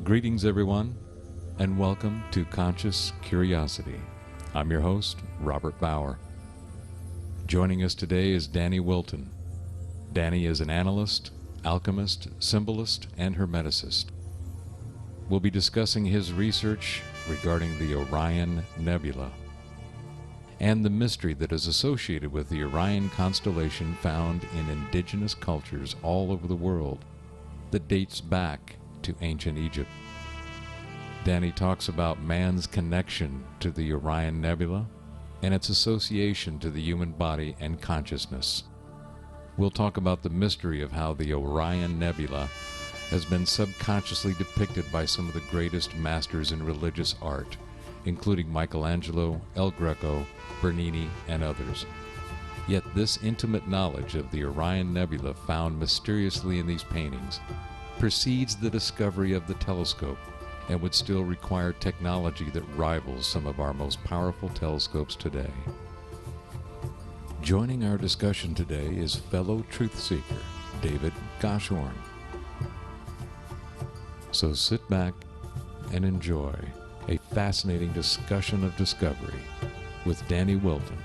Greetings, everyone, and welcome to Conscious Curiosity. I'm your host, Robert Bauer. Joining us today is Danny Wilten. Danny is an analyst, alchemist, symbolist, and hermeticist. We'll be discussing his research regarding the Orion Nebula and the mystery that is associated with the Orion constellation found in indigenous cultures all over the world that dates back to ancient Egypt. Danny talks about man's connection to the Orion Nebula and its association to the human body and consciousness. We'll talk about the mystery of how the Orion Nebula has been subconsciously depicted by some of the greatest masters in religious art, including Michelangelo, El Greco, Bernini, and others. Yet this intimate knowledge of the Orion Nebula found mysteriously in these paintings precedes the discovery of the telescope and would still require technology that rivals some of our most powerful telescopes today. Joining our discussion today is fellow truth seeker David Goshorn. So sit back and enjoy a fascinating discussion of discovery with Danny Wilten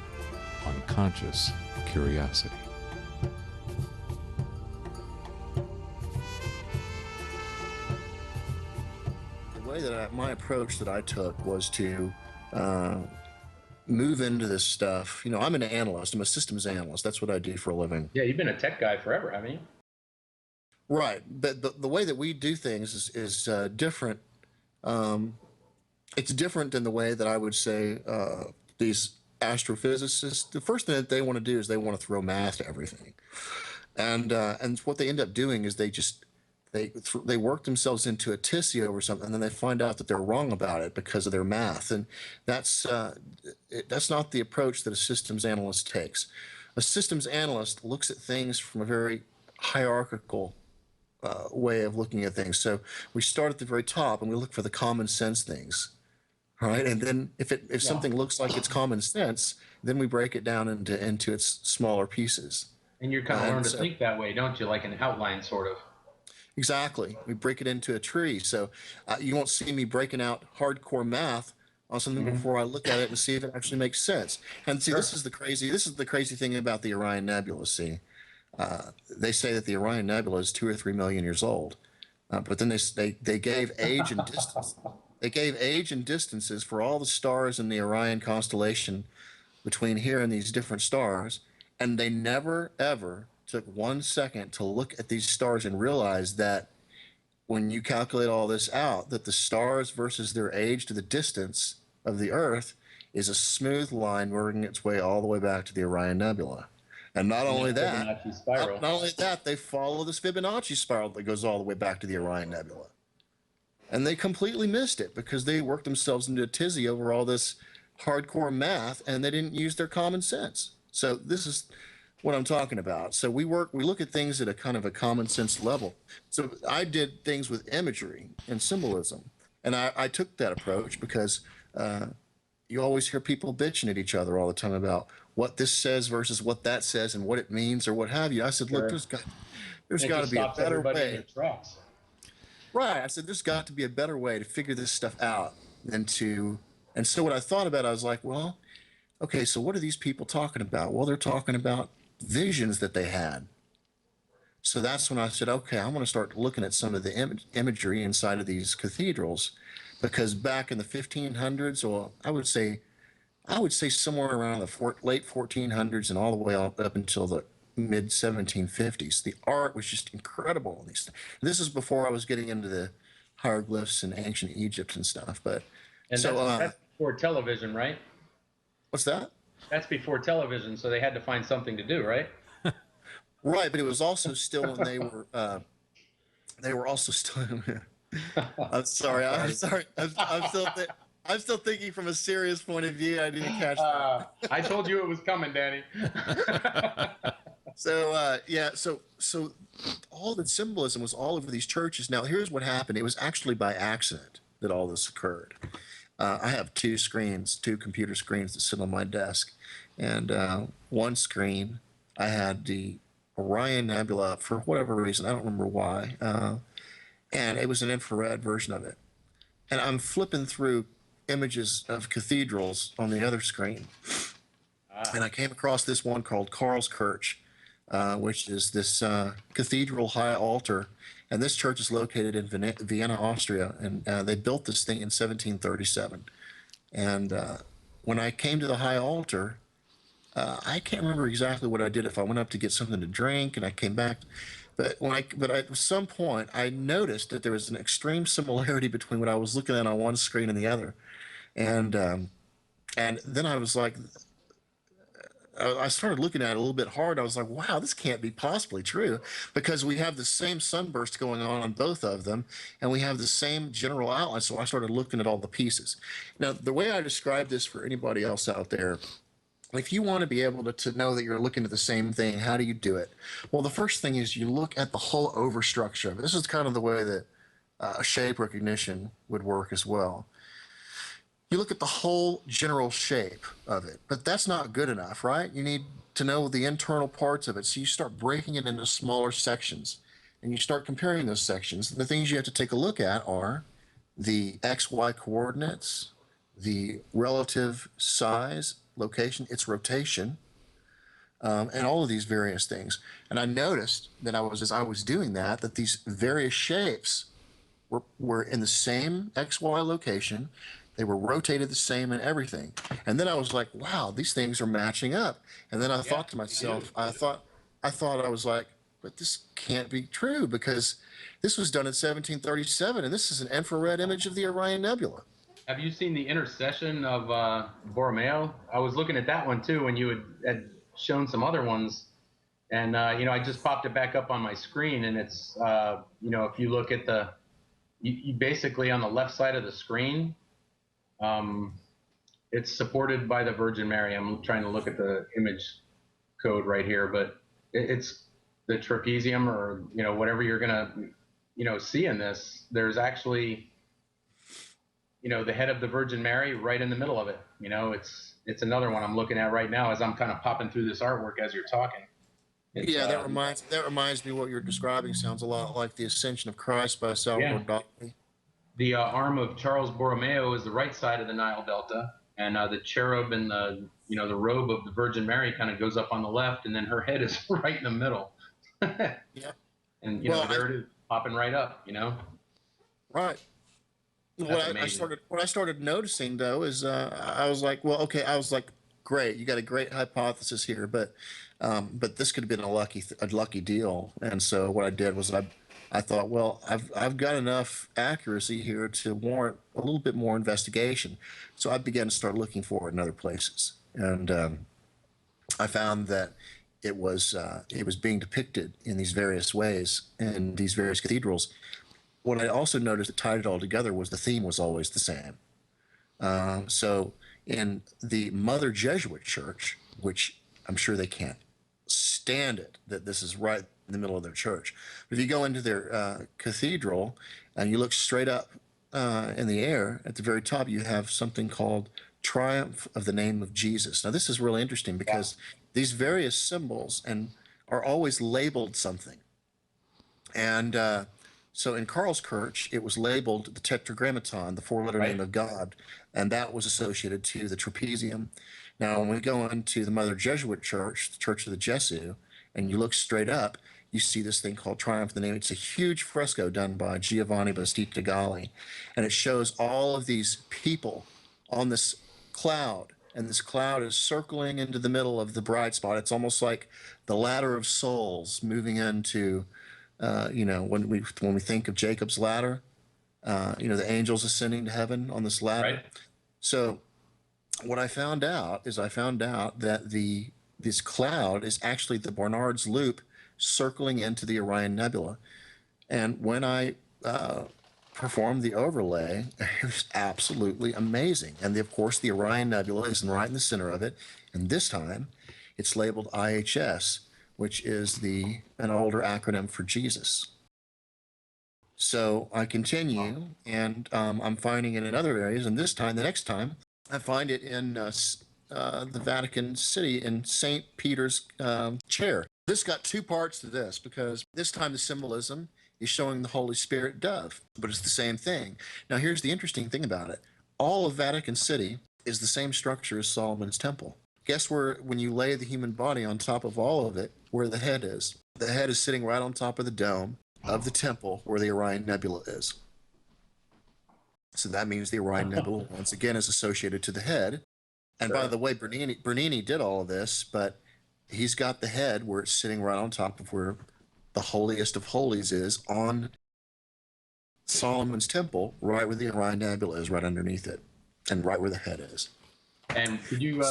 on Conscious Curiosity. My approach that I took was to move into this stuff. You know, I'm an analyst. I'm a systems analyst. That's what I do for a living. Yeah, you've been a tech guy forever, haven't you? Right. But the way that we do things is different. It's different than the way that I would say these astrophysicists. The first thing that they want to do is they want to throw math to everything. And what they end up doing is they work themselves into a tizzy over something, and then they find out that they're wrong about it because of their math. And that's not the approach that a systems analyst takes. A systems analyst looks at things from a very hierarchical way of looking at things. So we start at the very top and we look for the common sense things, right? And then if something looks like it's common sense, then we break it down into its smaller pieces. And you're kind of learning to think that way, don't you? Like an outline, sort of. Exactly. We break it into a tree. So you won't see me breaking out hardcore math on something before I look at it and see if it actually makes sense. And see, this is the crazy thing about the Orion Nebula. See, they say that the Orion Nebula is 2 or 3 million years old, but then they gave age and distance. They gave age and distances for all the stars in the Orion constellation between here and these different stars, and they never ever took 1 second to look at these stars and realize that when you calculate all this out, that the stars versus their age to the distance of the Earth is a smooth line working its way all the way back to the Orion Nebula. And not only that, they follow this Fibonacci spiral that goes all the way back to the Orion Nebula. And they completely missed it because they worked themselves into a tizzy over all this hardcore math, and they didn't use their common sense. So this is what I'm talking about. So we look at things at a kind of a common sense level. So I did things with imagery and symbolism, and I took that approach because you always hear people bitching at each other all the time about what this says versus what that says and what it means or what have you. I said, look, there's got to be a better way. Right. I said, there's got to be a better way to figure this stuff out than to. And so what I thought about, I was like, well, okay, so what are these people talking about? Well, they're talking about visions that they had. So that's when I said, okay, I'm going to start looking at some of the imagery inside of these cathedrals, because back in the 1500s, or I would say somewhere around the late 1400s and all the way up until the mid 1750s, the art was just incredible in these things. This is before I was getting into the hieroglyphs in ancient Egypt and stuff. But that's before television, right? What's that? That's before television, so they had to find something to do, right? Right, but it was also still when they were also still. I'm sorry. I'm still thinking from a serious point of view. I didn't catch that. I told you it was coming, Danny. So all the symbolism was all over these churches. Now, here's what happened. It was actually by accident that all this occurred. I have two computer screens that sit on my desk. And one screen, I had the Orion Nebula, for whatever reason, I don't remember why, and it was an infrared version of it. And I'm flipping through images of cathedrals on the other screen, and I came across this one called Karlskirche, which is this cathedral high altar. And this church is located in Vienna, Austria, and they built this thing in 1737. And when I came to the high altar, I can't remember exactly what I did. If I went up to get something to drink and I came back, but at some point I noticed that there was an extreme similarity between what I was looking at on one screen and the other, and then I was like, I started looking at it a little bit hard. I was like, wow, this can't be possibly true, because we have the same sunburst going on both of them, and we have the same general outline. So I started looking at all the pieces. Now, the way I describe this for anybody else out there, if you want to be able to know that you're looking at the same thing, how do you do it? Well, the first thing is you look at the whole overstructure of it. This is kind of the way that shape recognition would work as well. You look at the whole general shape of it, but that's not good enough, right? You need to know the internal parts of it. So you start breaking it into smaller sections, and you start comparing those sections. And the things you have to take a look at are the XY coordinates, the relative size, location, its rotation, and all of these various things. And I noticed that as I was doing that these various shapes were in the same XY location. They were rotated the same and everything. And then I was like, wow, these things are matching up. And then I thought to myself, I was like, but this can't be true, because this was done in 1737, and this is an infrared image of the Orion Nebula. Have you seen the intercession of Borromeo? I was looking at that one too when you had shown some other ones. And, I just popped it back up on my screen, and it's, if you look at you basically on the left side of the screen, it's supported by the Virgin Mary. I'm trying to look at the image code right here, but it's the trapezium, or, whatever you're going to, see in this. There's actually, the head of the Virgin Mary right in the middle of it. It's another one I'm looking at right now as I'm kind of popping through this artwork as you're talking. That reminds me what you're describing sounds a lot like the Ascension of Christ by Salvador Dali. The arm of Charles Borromeo is the right side of the Nile Delta, and the cherub and the robe of the Virgin Mary kind of goes up on the left, and then her head is right in the middle. Yeah. And there it is, popping right up. Right. What I started noticing though is I was like, well, okay, great, you got a great hypothesis here, but this could have been a lucky deal. And so what I did was I thought, well, I've got enough accuracy here to warrant a little bit more investigation. So I began to start looking for it in other places, and I found that it was being depicted in these various ways in these various cathedrals. What I also noticed that tied it all together was the theme was always the same. So in the Mother Jesuit Church, which I'm sure they can't stand it that this is right in the middle of their church, but if you go into their cathedral and you look straight up in the air, at the very top you have something called Triumph of the Name of Jesus. Now this is really interesting because these various symbols are always labeled something. And so in Karlskirche, it was labeled the Tetragrammaton, the four-letter name of God, and that was associated to the trapezium. Now, when we go into the Mother Jesuit Church, the Church of the Jesu, and you look straight up, you see this thing called Triumph of the Name. It's a huge fresco done by Giovanni Battista Galli, and it shows all of these people on this cloud, and this cloud is circling into the middle of the bright spot. It's almost like the ladder of souls moving into when we think of Jacob's ladder, the angels ascending to heaven on this ladder. Right. So what I found out that this cloud is actually the Barnard's Loop circling into the Orion Nebula. And when I performed the overlay, it was absolutely amazing. And of course, the Orion Nebula is right in the center of it. And this time, it's labeled IHS, which is an older acronym for Jesus. So I continue, and I'm finding it in other areas. And the next time, I find it in the Vatican City in St. Peter's chair. This got two parts to this, because this time the symbolism He's showing the Holy Spirit dove, but it's the same thing. Now, here's the interesting thing about it. All of Vatican City is the same structure as Solomon's Temple. Guess where, when you lay the human body on top of all of it, where the head is? The head is sitting right on top of the dome of the temple where the Orion Nebula is. So that means the Orion Nebula, once again, is associated to the head. And by the way, Bernini did all of this, but he's got the head where it's sitting right on top of where the holiest of holies is on Solomon's Temple, right where the Orion Nebula is, right underneath it, and right where the head is. And could you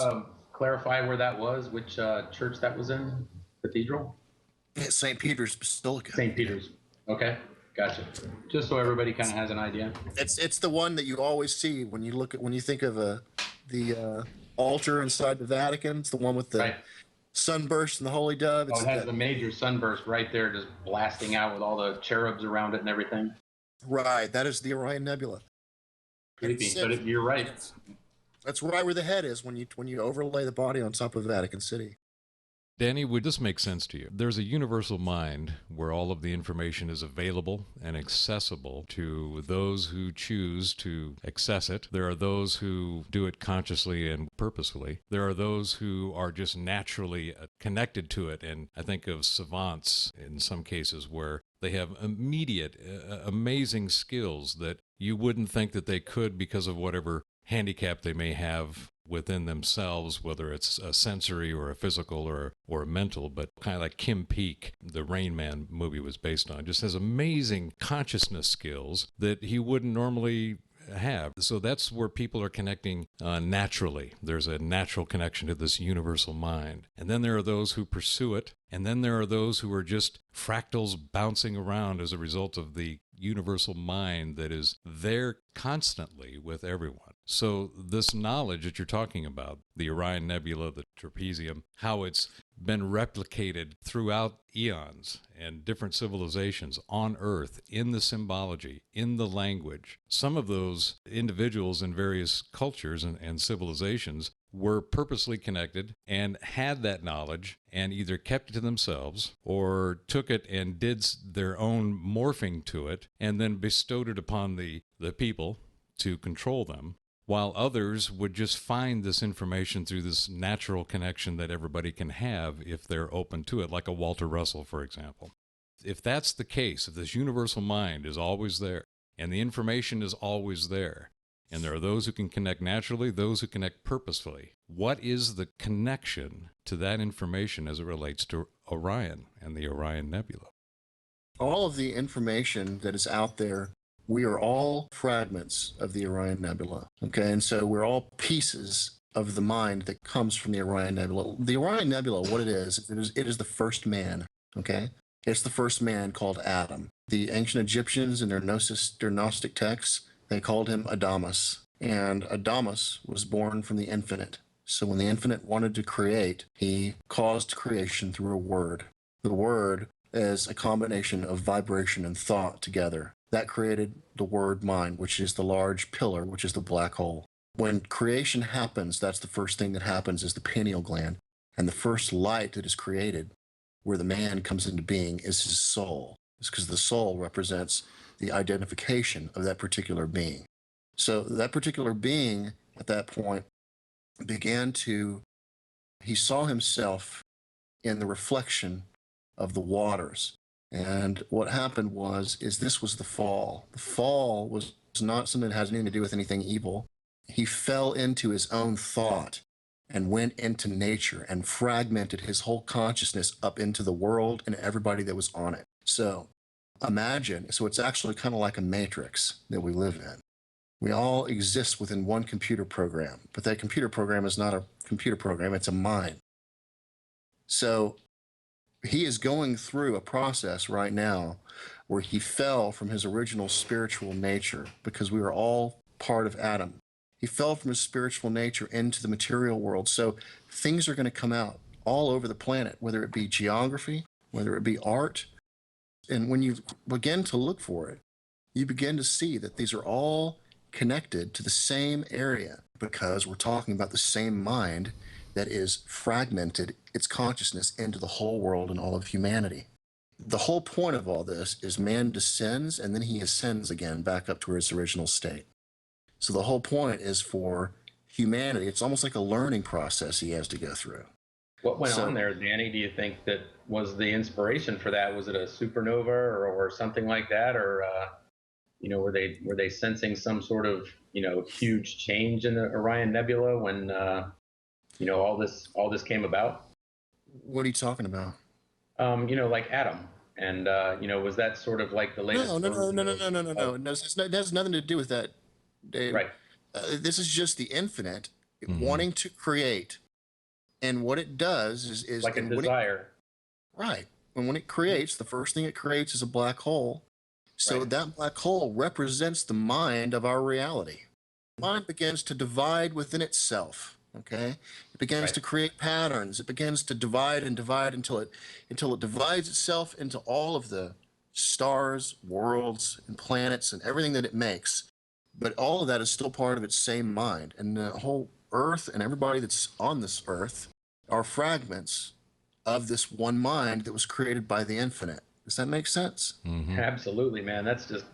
clarify where that was, which church that was in? Cathedral? It's St. Peter's Basilica. St. Peter's. Okay, gotcha. Just so everybody kind of has an idea. It's the one that you always see when you think of the altar inside the Vatican. It's the one with the sunburst and the holy dove. It has the major sunburst right there, just blasting out with all the cherubs around it and everything. Right, that is the Orion Nebula. Creepy, but you're right. That's right where the head is when you overlay the body on top of Vatican City. Danny, would this make sense to you? There's a universal mind where all of the information is available and accessible to those who choose to access it. There are those who do it consciously and purposefully. There are those who are just naturally connected to it. And I think of savants in some cases where they have immediate, amazing skills that you wouldn't think that they could because of whatever handicap they may have within themselves, whether it's a sensory or a physical or a mental, but kind of like Kim Peek, the Rain Man movie was based on, just has amazing consciousness skills that he wouldn't normally have. So that's where people are connecting naturally. There's a natural connection to this universal mind. And then there are those who pursue it. And then there are those who are just fractals bouncing around as a result of the universal mind that is there constantly with everyone. So this knowledge that you're talking about, the Orion Nebula, the trapezium, how it's been replicated throughout eons and different civilizations on Earth, in the symbology, in the language. Some of those individuals in various cultures and civilizations were purposely connected and had that knowledge and either kept it to themselves or took it and did their own morphing to it and then bestowed it upon the people to control them, while others would just find this information through this natural connection that everybody can have if they're open to it, like a Walter Russell, for example. If that's the case, if this universal mind is always there and the information is always there, and there are those who can connect naturally, those who connect purposefully, what is the connection to that information as it relates to Orion and the Orion Nebula? All of the information that is out there, we are all fragments of the Orion Nebula, okay? And so we're all pieces of the mind that comes from the Orion Nebula. The Orion Nebula, what it is the first man, okay? It's the first man called Adam. The ancient Egyptians in their Gnostic texts, they called him Adamus. And Adamus was born from the infinite. So when the infinite wanted to create, he caused creation through a word. The word is a combination of vibration and thought together. That created the word mind, which is the large pillar, which is the black hole. When creation happens, that's the first thing that happens is the pineal gland. And the first light that is created, where the man comes into being, is his soul. It's because the soul represents the identification of that particular being. So that particular being at that point he saw himself in the reflection of the waters. And what happened is this was the fall. The fall was not something that has anything to do with anything evil. He fell into his own thought and went into nature and fragmented his whole consciousness up into the world and everybody that was on it. So it's actually kind of like a matrix that we live in. We all exist within one computer program, but that computer program is not a computer program, it's a mind. So he is going through a process right now where he fell from his original spiritual nature because we are all part of Adam. He fell from his spiritual nature into the material world. So things are going to come out all over the planet, whether it be geography, whether it be art. And when you begin to look for it, you begin to see that these are all connected to the same area because we're talking about the same mind that is fragmented its consciousness into the whole world and all of humanity. The whole point of all this is man descends and then he ascends again back up to his original state. So the whole point is for humanity, it's almost like a learning process he has to go through. What went on there, Danny? Do you think that was the inspiration for that? Was it a supernova or something like that, or were they sensing some sort of huge change in the Orion Nebula when all this came about? What are you talking about? Like Adam, and was that sort of like the latest? No. It has nothing to do with that, Dave. Right. This is just the infinite wanting to create. And what it does is like a desire. Right. And when it creates, the first thing it creates is a black hole. So that black hole represents the mind of our reality. Mind begins to divide within itself. Okay. It begins to create patterns. It begins to divide and divide until it divides itself into all of the stars, worlds, and planets and everything that it makes. But all of that is still part of its same mind. And the whole Earth and everybody that's on this Earth are fragments of this one mind that was created by the infinite. Does that make sense? Mm-hmm. Absolutely, man. It's just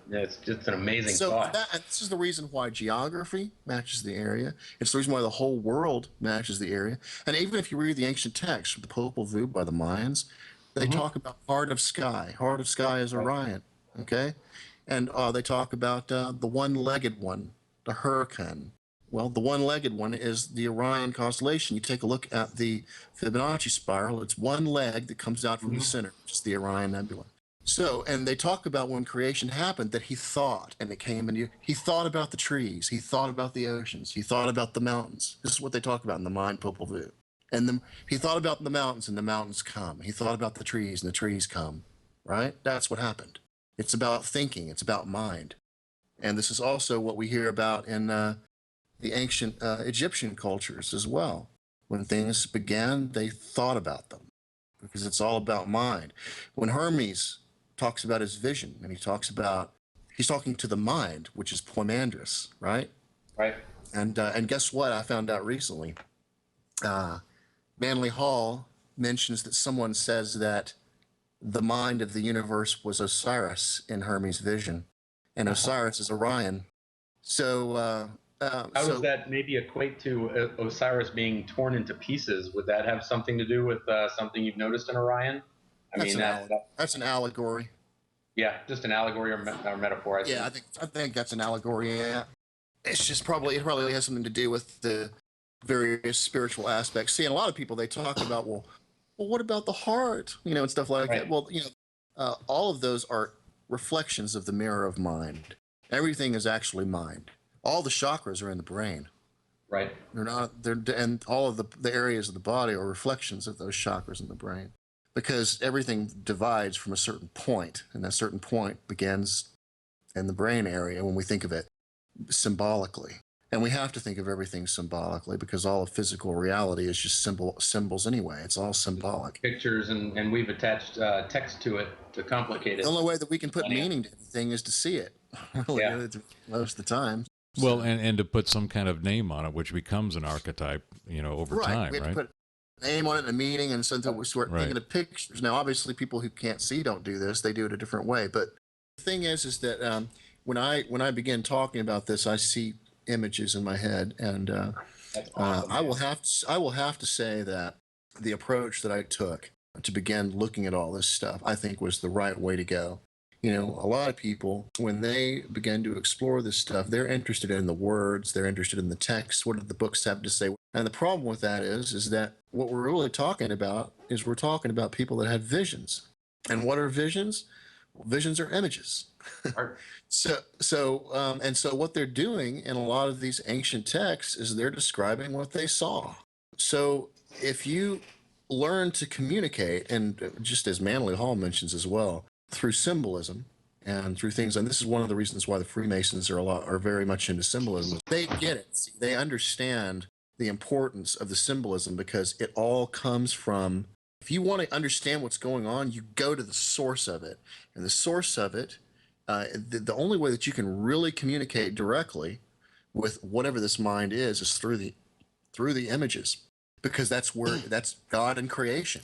an amazing thought. This is the reason why geography matches the area. It's the reason why the whole world matches the area. And even if you read the ancient texts, the Popol Vuh by the Mayans, they talk about heart of sky. Heart of sky is Orion. Okay, and they talk about the one-legged one, the hurricane. Well, the one-legged one is the Orion constellation. You take a look at the Fibonacci spiral. It's one leg that comes out from the center, which is the Orion Nebula. So, and they talk about when creation happened that he thought, and it came, and he thought about the trees. He thought about the oceans. He thought about the mountains. This is what they talk about in the mind Popol Vuh. And he thought about the mountains, and the mountains come. He thought about the trees, and the trees come. Right? That's what happened. It's about thinking. It's about mind. And this is also what we hear about in the ancient Egyptian cultures as well. When things began, they thought about them because it's all about mind. When Hermes talks about his vision, and he's talking to the mind, which is Poimandres, right? Right. And guess what? I found out recently. Manly Hall mentions that someone says that the mind of the universe was Osiris in Hermes' vision, and Osiris is Orion. So how does that maybe equate to Osiris being torn into pieces? Would that have something to do with something you've noticed in Orion? That's an allegory. Yeah, just an allegory or metaphor. I think that's an allegory. Yeah, it's just it probably has something to do with the various spiritual aspects. See, and a lot of people, they talk about well, what about the heart? And stuff like that. Well, all of those are reflections of the mirror of mind. Everything is actually mind. All the chakras are in the brain. Right. And all of the areas of the body are reflections of those chakras in the brain, because everything divides from a certain point, and that certain point begins in the brain area when we think of it symbolically. And we have to think of everything symbolically because all of physical reality is just symbols anyway. It's all symbolic. Pictures, and we've attached text to it to complicate it. The only way that we can put meaning to anything is to see it, really, most of the time. Well, and to put some kind of name on it, which becomes an archetype, over time, We have right? to put a name on it and a meaning, and so that we start thinking of pictures. Now, obviously, people who can't see don't do this; they do it a different way. But the thing is that when I begin talking about this, I see images in my head, and That's awesome, I will have to say that the approach that I took to begin looking at all this stuff, I think, was the right way to go. A lot of people, when they begin to explore this stuff, they're interested in the words, they're interested in the text. What do the books have to say? And the problem with that is that what we're really talking about is we're talking about people that had visions. And what are visions? Well, visions are images. So what they're doing in a lot of these ancient texts is they're describing what they saw. So if you learn to communicate, and just as Manly Hall mentions as well, through symbolism and through things, and this is one of the reasons why the Freemasons are very much into symbolism. They get it. They understand the importance of the symbolism because it all comes from, if you want to understand what's going on, you go to the source of it. And the source of it, the only way that you can really communicate directly with whatever this mind is through the images, because that's God and creation.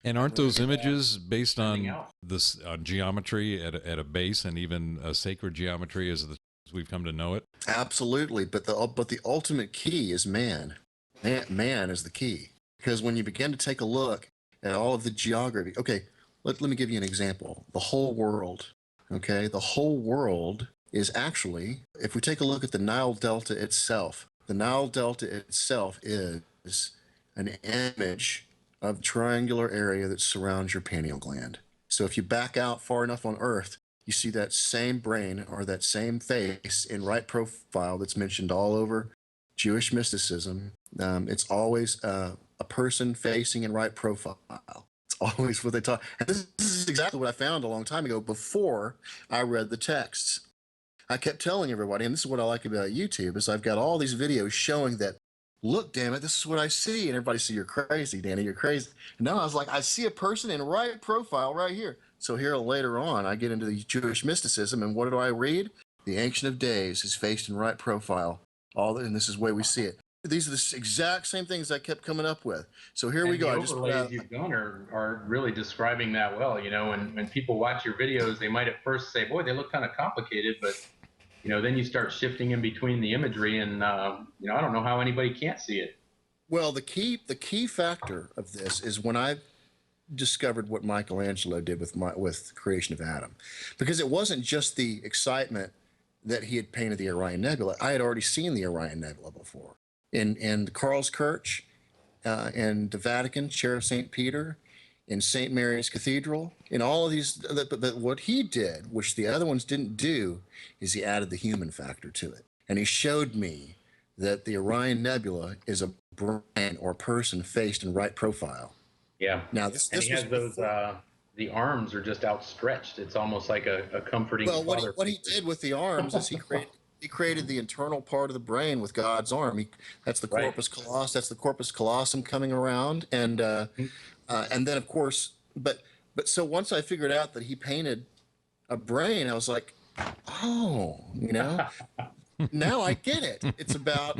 And aren't those images based Sending on out. this geometry at a base and even a sacred geometry as we've come to know it? Absolutely, but the ultimate key is man. Man is the key, because when you begin to take a look at all of the geography, okay, let me give you an example. The whole world, okay, the whole world is actually, if we take a look at the Nile Delta itself, the Nile Delta itself is an image of the triangular area that surrounds your pineal gland. So if you back out far enough on Earth, you see that same brain or that same face in right profile that's mentioned all over Jewish mysticism. It's always a person facing in right profile. It's always what they talk. And this is exactly what I found a long time ago before I read the texts. I kept telling everybody, and this is what I like about YouTube, is I've got all these videos showing that, look, damn it, this is what I see. And everybody says, you're crazy, Danny, you're crazy. And now I was like, I see a person in right profile right here. So here later on, I get into the Jewish mysticism, and what do I read? The Ancient of Days is faced in right profile. And this is the way we see it. These are the exact same things I kept coming up with. So here we go. The overlays you've done are really describing that well. You know, when people watch your videos, they might at first say, boy, they look kind of complicated, but you know, then you start shifting in between the imagery, and you know, I don't know how anybody can't see it. Well, the key factor of this is when I discovered what Michelangelo did with the creation of Adam, because it wasn't just the excitement that he had painted the Orion Nebula. I had already seen the Orion Nebula before in Karlskirch, in the Vatican, Chair of St. Peter, in St. Mary's Cathedral, in all of these. But what he did, which the other ones didn't do, is he added the human factor to it. And he showed me that the Orion Nebula is a brain or person faced in right profile. Yeah. Now this he has those. The arms are just outstretched. It's almost like a comforting. Well, what he did with the arms is he created the internal part of the brain with God's arm. That's the corpus callosum. That's the corpus callosum coming around, and then of course, but so once I figured out that he painted a brain, I was like, oh, you know, now I get it. It's about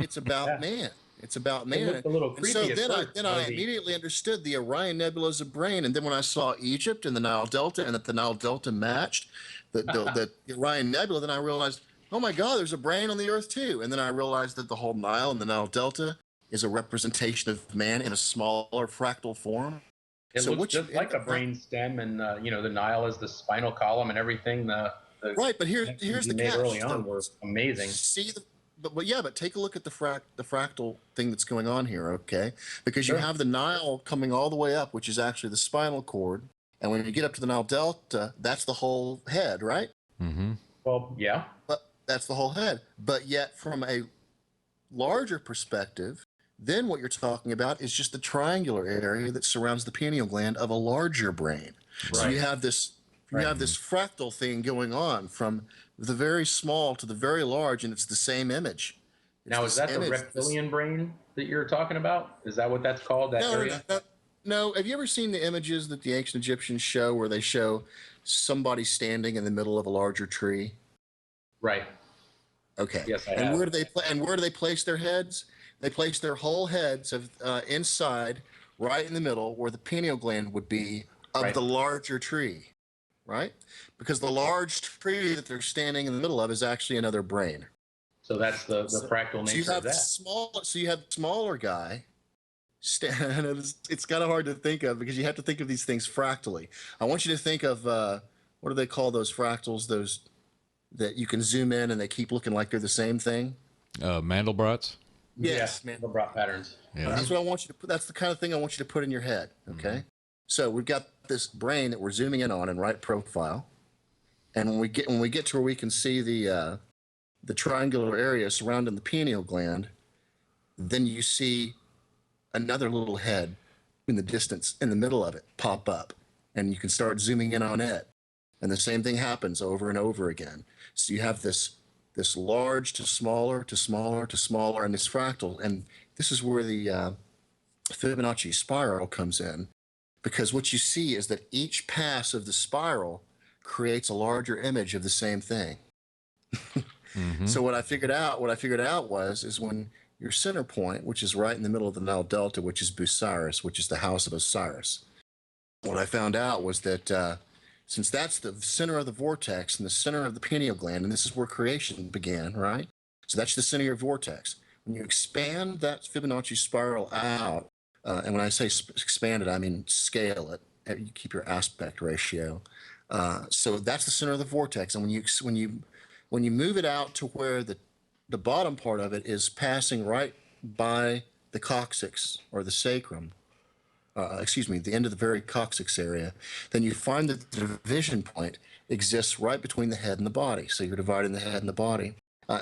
man. It's about man. A little and so then I immediately understood the Orion Nebula is a brain. And then when I saw Egypt and the Nile Delta, and that the Nile Delta matched the Orion Nebula, then I realized, oh my God, there's a brain on the Earth too. And then I realized that the whole Nile and the Nile Delta is a representation of man in a smaller fractal form. It looks just like a brain stem, and you know, the Nile is the spinal column and everything. Right, but here's the catch. Early on were amazing. See but take a look at the fractal thing that's going on here, okay? Because you have the Nile coming all the way up, which is actually the spinal cord, and when you get up to the Nile Delta, that's the whole head, right? Mm-hmm. Well, yeah. But that's the whole head. But yet, from a larger perspective, then what you're talking about is just the triangular area that surrounds the pineal gland of a larger brain. Right. So you have this fractal thing going on from the very small to the very large, and it's the same image. Now, is that the reptilian brain that you're talking about? Is that what that's called, that area? No. Have you ever seen the images that the ancient Egyptians show where they show somebody standing in the middle of a larger tree? Right. Okay. Yes, I have. And where do they place their heads? They place their whole heads inside, right in the middle, where the pineal gland would be of the larger tree. Right? Because the large tree that they're standing in the middle of is actually another brain. So that's the fractal nature of that. So you have the smaller guy. It's kind of hard to think of because you have to think of these things fractally. I want you to think of, what do they call those fractals? Those that you can zoom in and they keep looking like they're the same thing? Mandelbrot's? Yes. Mandelbrot patterns. Yeah. That's what I want you to put. That's the kind of thing I want you to put in your head. Okay. Mm-hmm. So we've got this brain that we're zooming in on in right profile, and when we get to where we can see the triangular area surrounding the pineal gland, then you see another little head in the distance in the middle of it pop up, and you can start zooming in on it, and the same thing happens over and over again. So you have this large to smaller to smaller to smaller, and this fractal, and this is where the Fibonacci spiral comes in. Because what you see is that each pass of the spiral creates a larger image of the same thing. Mm-hmm. So what I figured out was when your center point, which is right in the middle of the Nile Delta, which is Busiris, which is the house of Osiris. what I found out was that since that's the center of the vortex and the center of the pineal gland, and this is where creation began, right? So that's the center of your vortex. When you expand that Fibonacci spiral out, and when I say expand it, I mean scale it. You keep your aspect ratio. So that's the center of the vortex, and when you move it out to where the bottom part of it is passing right by the coccyx or the sacrum, excuse me, the end of the very coccyx area, then you find that the division point exists right between the head and the body. So you're dividing the head and the body.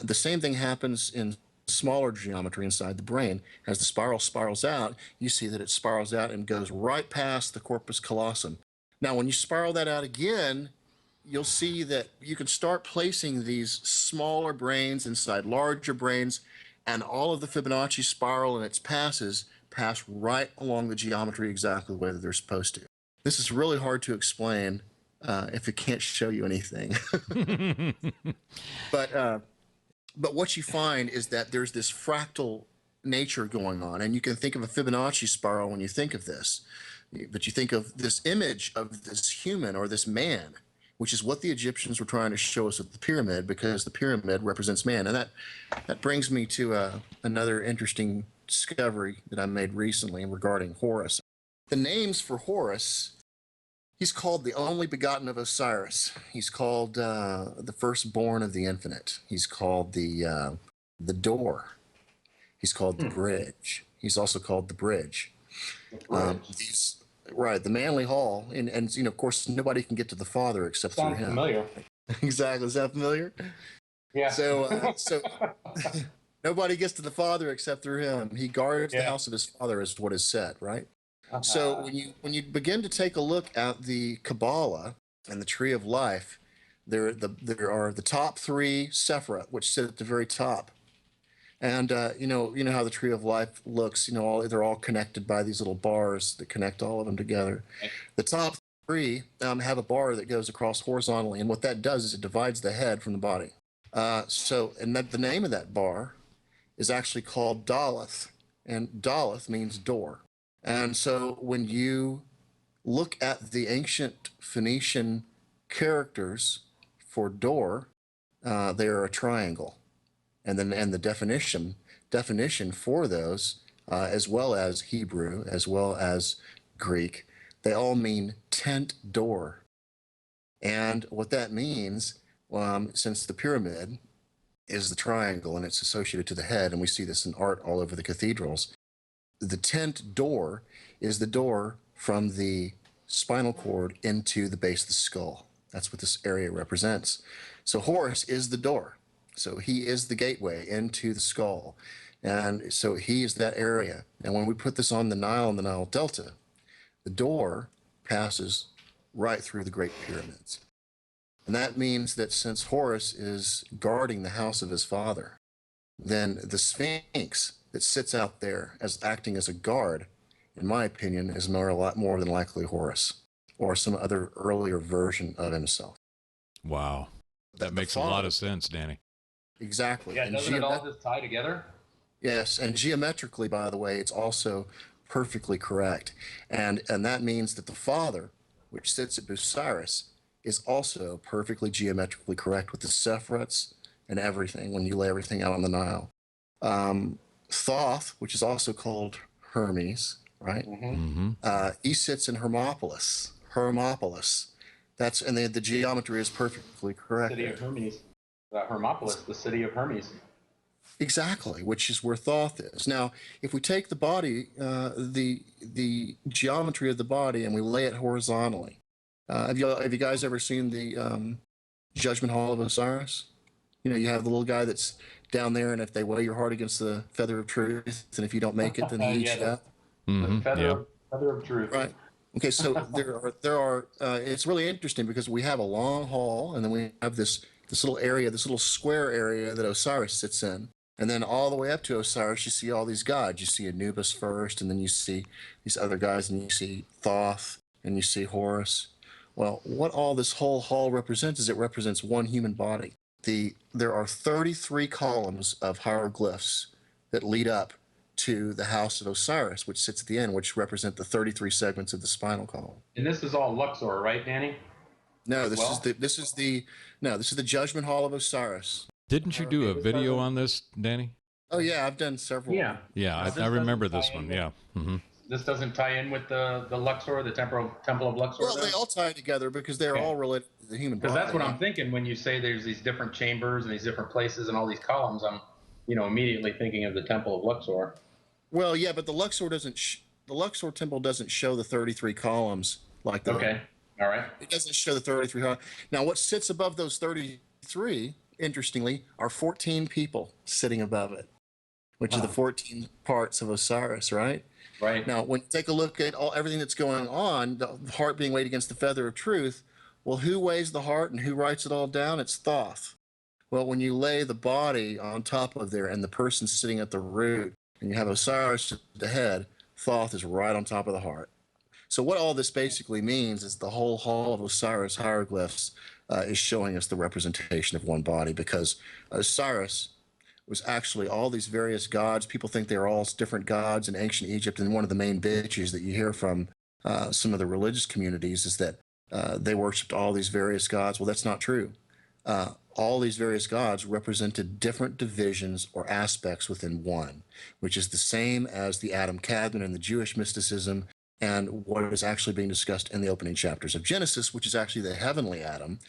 The same thing happens in smaller geometry inside the brain. As the spiral spirals out, you see that it spirals out and goes right past the corpus callosum. Now, when you spiral that out again, you'll see that you can start placing these smaller brains inside larger brains, and all of the Fibonacci spiral and its passes pass right along the geometry exactly the way that they're supposed to. This is really hard to explain if it can't show you anything. But what you find is that there's this fractal nature going on, and you can think of a Fibonacci spiral when you think of this. But you think of this image of this human or this man, which is what the Egyptians were trying to show us with the pyramid, because the pyramid represents man. And that brings me to another interesting discovery that I made recently regarding Horus. The names for Horus, he's called the only begotten of Osiris. He's called the firstborn of the infinite. He's called the door. He's called the bridge. He's also called the bridge. Right, the manly hall, and you know, of course, nobody can get to the Father except through him. Familiar. Exactly. Is that familiar? Yeah. So nobody gets to the Father except through him. He guards the house of his Father, is what is said, right? So when you begin to take a look at the Kabbalah and the Tree of Life, there are the top three Sephirah, which sit at the very top. And you know how the Tree of Life looks. You know, they're all connected by these little bars that connect all of them together. The top three have a bar that goes across horizontally, and what that does is it divides the head from the body. And the name of that bar is actually called Daleth, and Daleth means door. And so when you look at the ancient Phoenician characters for door, they are a triangle. And the definition for those, as well as Hebrew, as well as Greek, they all mean tent door. And what that means, since the pyramid is the triangle and it's associated to the head, and we see this in art all over the cathedrals, the tent door is the door from the spinal cord into the base of the skull. That's what this area represents. So Horus is the door. So he is the gateway into the skull. And so he is that area. And when we put this on the Nile and the Nile Delta, the door passes right through the Great Pyramids. And that means that since Horus is guarding the house of his father, then the Sphinx that sits out there as acting as a guard, in my opinion, is a lot more than likely Horus or some other earlier version of himself. Wow. That makes a lot of sense, Danny. Exactly. Yeah, doesn't it all just tie together? Yes, and geometrically, by the way, it's also perfectly correct. And that means that the Father, which sits at Busiris, is also perfectly geometrically correct with the Sephiroths and everything when you lay everything out on the Nile. Thoth, which is also called Hermes, right? He sits in Hermopolis. And the geometry is perfectly correct. City of Hermes. Hermopolis, the city of Hermes. Exactly, which is where Thoth is. Now, if we take the body, the geometry of the body, and we lay it horizontally, have you guys ever seen the Judgment Hall of Osiris? You know, you have the little guy that's down there, and if they weigh your heart against the feather of truth, and if you don't make it, then he eats you up. The feather of truth. Right. Okay, so there are. It's really interesting because we have a long hall, and then we have this little area, this little square area that Osiris sits in. And then all the way up to Osiris, you see all these gods. You see Anubis first, and then you see these other guys, and you see Thoth, and you see Horus. Well, what all this whole hall represents is it represents one human body. There are 33 columns of hieroglyphs that lead up to the house of Osiris, which sits at the end, which represent the 33 segments of the spinal column. And this is all Luxor, right, Danny? No, As this well? is the Judgment Hall of Osiris. Didn't you do Okay, a this video doesn't- on this, Danny? Oh yeah, I've done several. Yeah. Yeah, This I doesn't remember tie this in one. with- Yeah. Hmm. This doesn't tie in with the Luxor, the Temple of Luxor? Well, they all tie together because they're Okay. all related to the human body. Because that's what I'm thinking when you say there's these different chambers and these different places and all these columns. I'm, immediately thinking of the Temple of Luxor. Well, yeah, but the Luxor the Luxor temple doesn't show the 33 columns like that. Okay. All right. It doesn't show the 33 columns. Now, what sits above those 33, interestingly, are 14 people sitting above it, which are the 14 parts of Osiris, right? Right. Now, when you take a look at everything that's going on, the heart being weighed against the feather of truth, well, who weighs the heart and who writes it all down? It's Thoth. Well, when you lay the body on top of there and the person sitting at the root, and you have Osiris at the head, Thoth is right on top of the heart. So what all this basically means is the whole Hall of Osiris hieroglyphs is showing us the representation of one body, because Osiris was actually all these various gods. People think they're all different gods in ancient Egypt, and one of the main bitches that you hear from some of the religious communities is that they worshipped all these various gods. Well, that's not true. All these various gods represented different divisions or aspects within one, which is the same as the Adam Kadmon in the Jewish mysticism and what is actually being discussed in the opening chapters of Genesis, which is actually the heavenly Adam,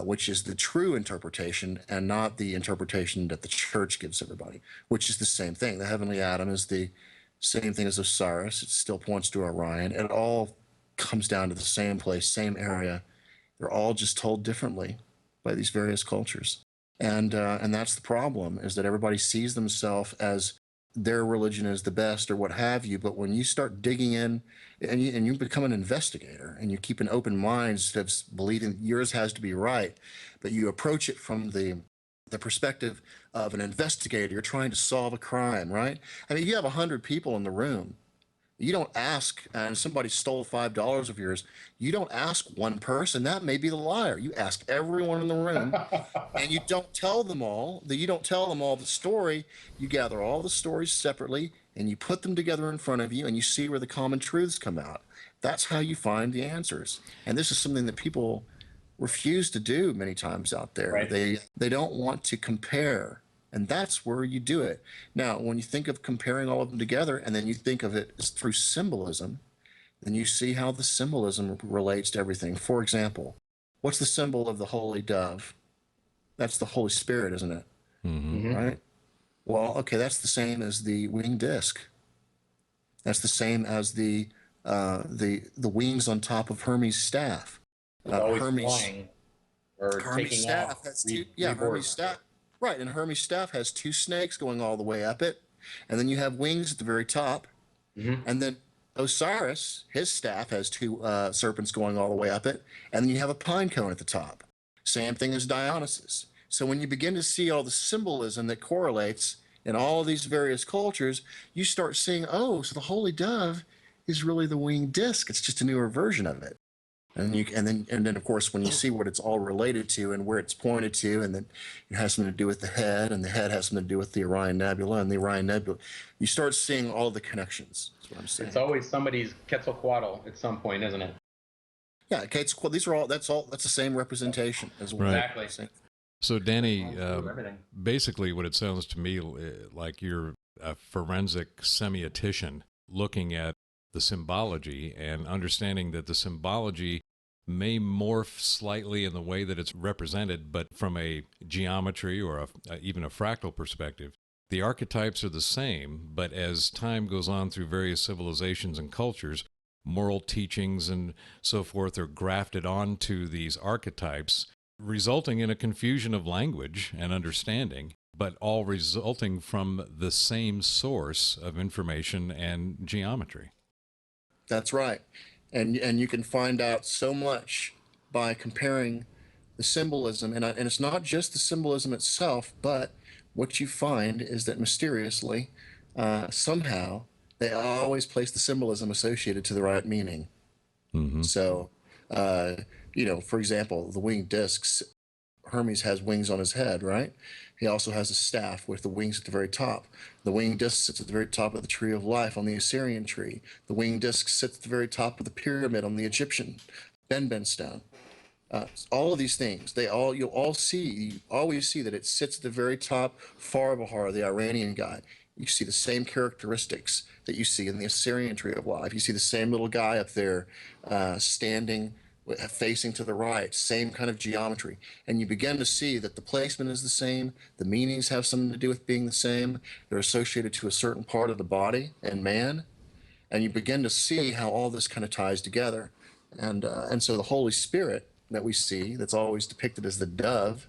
which is the true interpretation and not the interpretation that the church gives everybody, which is the same thing. The heavenly Adam is the same thing as Osiris. It still points to Orion. It all comes down to the same place, same area. They're all just told differently by these various cultures. And that's the problem, is that everybody sees themselves as their religion is the best or what have you. But when you start digging in and you become an investigator and you keep an open mind instead of believing yours has to be right, but you approach it from the perspective of an investigator, you're trying to solve a crime, right? I mean, you have 100 people in the room. You don't ask, and somebody stole $5 of yours, you don't ask one person, that may be the liar. You ask everyone in the room, and you don't tell them all the story. You gather all the stories separately, and you put them together in front of you, and you see where the common truths come out. That's how you find the answers. And this is something that people refuse to do many times out there. Right. They don't want to compare. And that's where you do it. Now, when you think of comparing all of them together, and then you think of it as through symbolism, then you see how the symbolism relates to everything. For example, what's the symbol of the holy dove? That's the Holy Spirit, isn't it? Mm-hmm. Right? Well, okay, that's the same as the winged disc. That's the same as the wings on top of Hermes' staff. Always flying or Hermes' taking staff off. has two. Yeah, Hermes' staff. Right, and Hermes' staff has two snakes going all the way up it, and then you have wings at the very top, and then Osiris, his staff has two serpents going all the way up it, and then you have a pine cone at the top. Same thing as Dionysus. So when you begin to see all the symbolism that correlates in all of these various cultures, you start seeing, oh, so the holy dove is really the winged disc. It's just a newer version of it. And then of course, when you see what it's all related to and where it's pointed to, and then it has something to do with the head, and the head has something to do with the Orion Nebula, and the Orion Nebula, you start seeing all the connections. That's what I'm saying. It's always somebody's Quetzalcoatl at some point, isn't it? Yeah, these are all. That's the same representation as well. Right. Exactly. So, Danny, Everything. basically what it sounds to me like you're a forensic semiotician looking at the symbology and understanding that the symbology may morph slightly in the way that it's represented, but from a geometry or even a fractal perspective, the archetypes are the same, but as time goes on through various civilizations and cultures, moral teachings and so forth are grafted onto these archetypes, resulting in a confusion of language and understanding, but all resulting from the same source of information and geometry. That's right. And you can find out so much by comparing the symbolism. And it's not just the symbolism itself, but what you find is that mysteriously, somehow, they always place the symbolism associated to the right meaning. Mm-hmm. So, for example, the winged discs, Hermes has wings on his head, right? He also has a staff with the wings at the very top. The winged disc sits at the very top of the tree of life on the Assyrian tree. The winged disc sits at the very top of the pyramid on the Egyptian Ben stone. All of these things, you'll all see, you always see that it sits at the very top. Farbahar, the Iranian guy, you see the same characteristics that you see in the Assyrian tree of life. You see the same little guy up there standing, facing to the right, same kind of geometry. And you begin to see that the placement is the same, the meanings have something to do with being the same, they're associated to a certain part of the body and man. And you begin to see how all this kind of ties together. And so the Holy Spirit that we see, that's always depicted as the dove,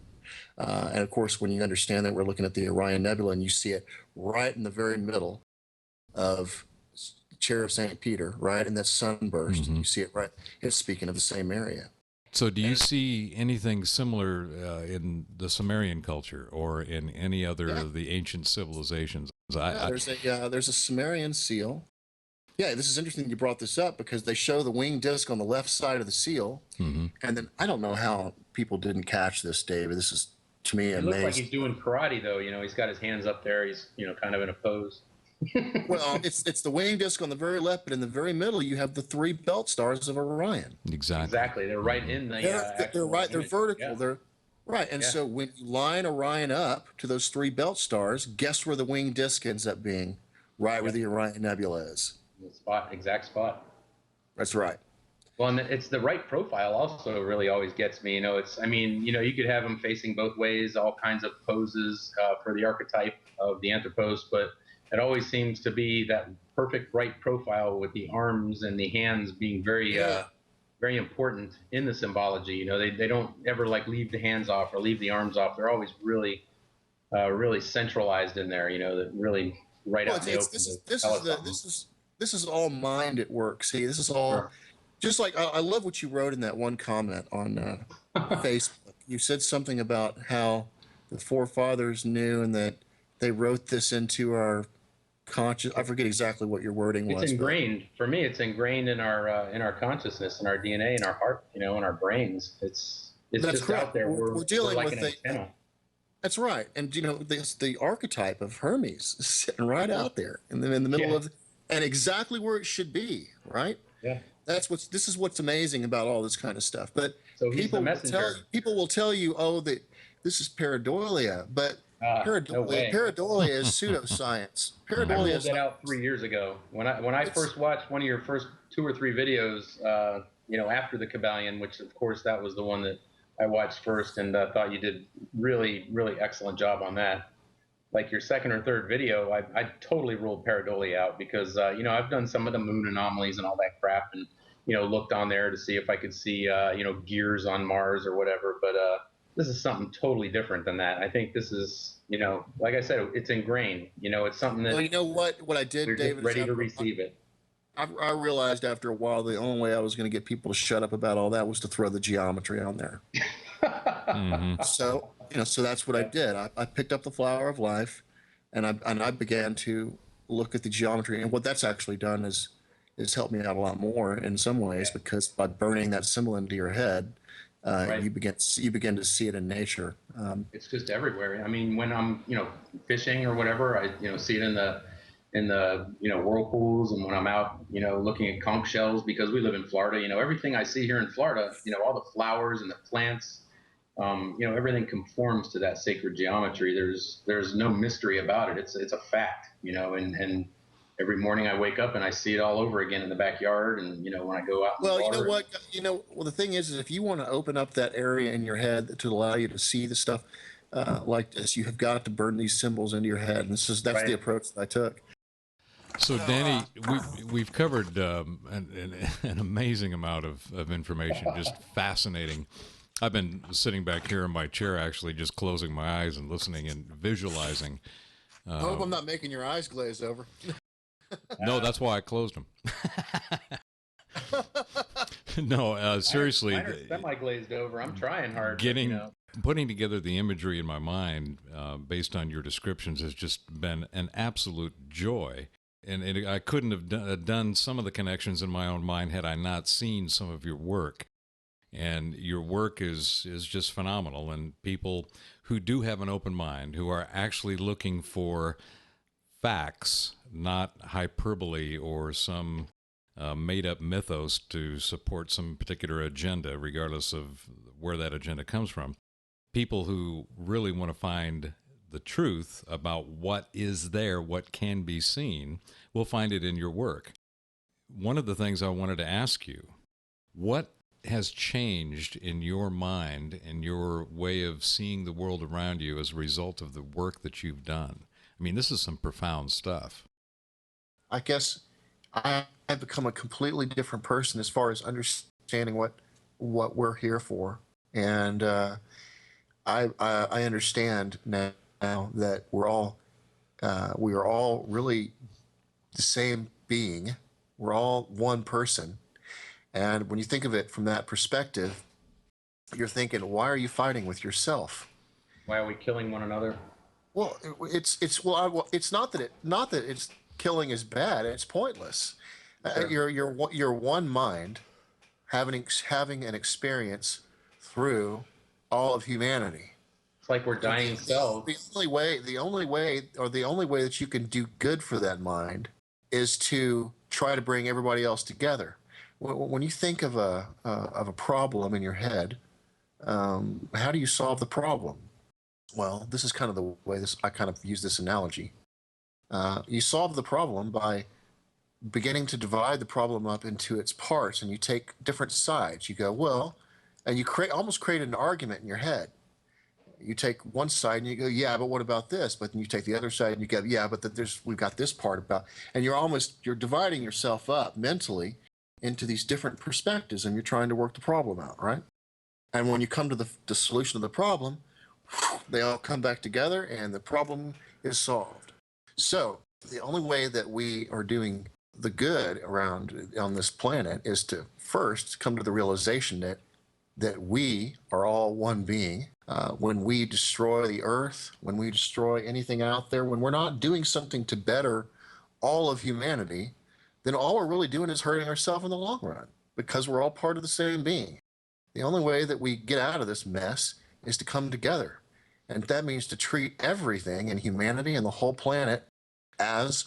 and of course, when you understand that we're looking at the Orion Nebula and you see it right in the very middle of Chair of St. Peter, right in that sunburst, Mm-hmm. you see it right, it's speaking of the same area. So do you see anything similar in the Sumerian culture or in any other of the ancient civilizations? There's a Sumerian seal. Yeah, this is interesting you brought this up because they show the winged disc on the left side of the seal. Mm-hmm. And then I don't know how people didn't catch this, David. This is, to me, It amazing. looks like he's doing karate, though. He's got his hands up there. He's, kind of in a pose. Well, it's the winged disc on the very left, but in the very middle, you have the 3 belt stars of Orion. Exactly. They're right in the. They're right. They're image. vertical. Yeah. They're right. And so when you line Orion up to those 3 belt stars, guess where the winged disc ends up being? Right where the Orion Nebula is. The exact spot. That's right. Well, and it's the right profile also really always gets me. You could have them facing both ways, all kinds of poses for the archetype of the anthropos, but it always seems to be that perfect right profile with the arms and the hands being very, very important in the symbology. They don't ever leave the hands off or leave the arms off. They're always really, really centralized in there. That really right out in the open. This is all mind at work. See, this is all just like I love what you wrote in that one comment on Facebook. You said something about how the forefathers knew and that they wrote this into our conscious. I forget exactly what your wording was. It's ingrained for me. It's ingrained in our consciousness, in our DNA, in our heart, in our brains. It's That's just correct. out there. We're dealing like with an antenna. That's right. And the archetype of Hermes is sitting right out there in the middle of, and exactly where it should be, right? Yeah. This is what's amazing about all this kind of stuff. But So he's the messenger. People will tell you, oh, that this is pareidolia, but No way. pareidolia is pseudoscience. I Pareidolia rolled is that out 3 years ago when I first watched one of your first 2 or 3 videos. After the Kabbalion, which of course that was the one that I watched first, and thought you did really, really excellent job on that. Like your second or third video, I totally ruled pareidolia out because I've done some of the moon anomalies and all that crap, and looked on there to see if I could see gears on Mars or whatever. But this is something totally different than that. I think this is like I said, it's ingrained. It's something that. Well, you know what I did, You're David, just ready to receive it. I realized after a while the only way I was going to get people to shut up about all that was to throw the geometry on there. Mm-hmm. So that's what I did. I picked up the Flower of Life, and I began to look at the geometry. And what that's actually done is helped me out a lot more in some ways, because by burning that symbol into your head, you begin to see it in nature. It's just everywhere. I mean, when I'm fishing or whatever, I see it in the whirlpools, and when I'm out looking at conch shells, because we live in Florida, everything I see here in Florida, all the flowers and the plants, everything conforms to that sacred geometry. There's no mystery about it. It's a fact, and every morning I wake up and I see it all over again in the backyard, and when I go out in the water. Well, the thing is if you want to open up that area in your head to allow you to see the stuff like this, you have got to burn these symbols into your head, and that's the approach that I took. So, Danny, we've covered an amazing amount of information, just fascinating. I've been sitting back here in my chair, actually, just closing my eyes and listening and visualizing. I hope I'm not making your eyes glaze over. No, that's why I closed them. No, seriously. Mine are semi-glazed over. I'm trying hard. Putting together the imagery in my mind based on your descriptions has just been an absolute joy. And I couldn't have done some of the connections in my own mind had I not seen some of your work. And your work is just phenomenal. And people who do have an open mind, who are actually looking for facts, not hyperbole or some made up mythos to support some particular agenda, regardless of where that agenda comes from. People who really want to find the truth about what is there, what can be seen, will find it in your work. One of the things I wanted to ask you, what has changed in your mind and your way of seeing the world around you as a result of the work that you've done? I mean, this is some profound stuff. I guess I've become a completely different person as far as understanding what we're here for, and I understand now that we are all really the same being. We're all one person, and when you think of it from that perspective, you're thinking, why are you fighting with yourself? Why are we killing one another? Well, it's not that it's killing is bad. It's pointless. Sure. You're one mind having an experience through all of humanity. It's like we're dying cells. The only way that you can do good for that mind is to try to bring everybody else together. When you think of a problem in your head, how do you solve the problem? Well, this is kind of the way I kind of use this analogy. You solve the problem by beginning to divide the problem up into its parts, and you take different sides. You go, well, and you almost create an argument in your head. You take one side and you go, yeah, but what about this? But then you take the other side and you go, yeah, but we've got this part about, and you're dividing yourself up mentally into these different perspectives, and you're trying to work the problem out, right? And when you come to the solution of the problem, they all come back together and the problem is solved. So the only way that we are doing the good around on this planet is to first come to the realization that we are all one being. When we destroy the earth, when we destroy anything out there, when we're not doing something to better all of humanity, then all we're really doing is hurting ourselves in the long run, because we're all part of the same being. The only way that we get out of this mess is to come together. And that means to treat everything in humanity and the whole planet as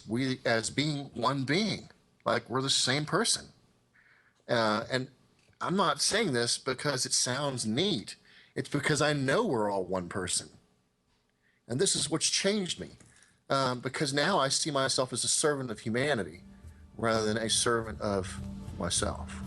being one being, like we're the same person. And I'm not saying this because it sounds neat. It's because I know we're all one person. And this is what's changed me. Because now I see myself as a servant of humanity rather than a servant of myself.